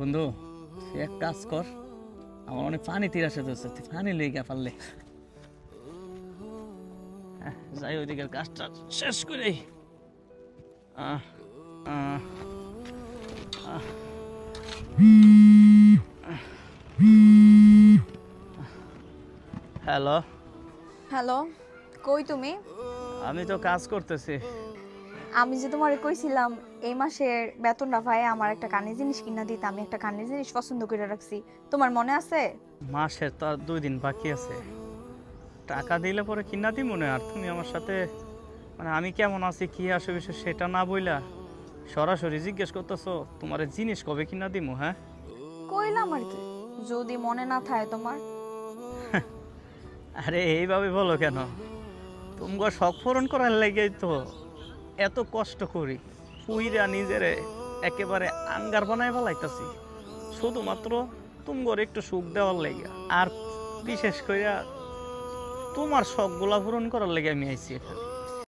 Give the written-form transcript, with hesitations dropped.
বন্ধু, তুই এক কাজ কর, আমার অনেক পানি তিরাসে ধরছে, তুই পানি লই গা পারলে। যাই ওইদিকের কাজটা শেষ করে। হ্যালো। হ্যালো, কই তুমি? আমি তো কাজ করতেছি। আমি যে তোমারে কইছিলাম এই মাসের বেতনটা পাই আমার একটা কানের জিনিস কিনা দিতে, আমি একটা কানের জিনিস পছন্দ করে রাখছি। তোমার মনে আছে? মাসের তো আর 2 দিন বাকি আছে, টাকা দিলে পরে কিনা দি মনে। আর তুমি আমার সাথে মানে আমি কেমন আছি কি আসে বিষয় সেটা না বইলা সরাসরি জিজ্ঞেস করতেছো তোমার জিনিস কবে কিনা দিমু। হ্যাঁ, কইলাম আর কি, যদি মনে না থাকে তোমার। আরে এইভাবে বলো কেন? তোমাকে শখ পূরণ করার লেগেই তো এত কষ্ট করি, পুইরা নিজেরে একেবারে আঙ্গার বানায় ফেলাইতাছি শুধুমাত্র তোমার একটু সুখ দেওয়ার লেগে। আর বিশেষ করে তোমার শখগুলা পূরণ করার লেগে আমি আইছি এখানে।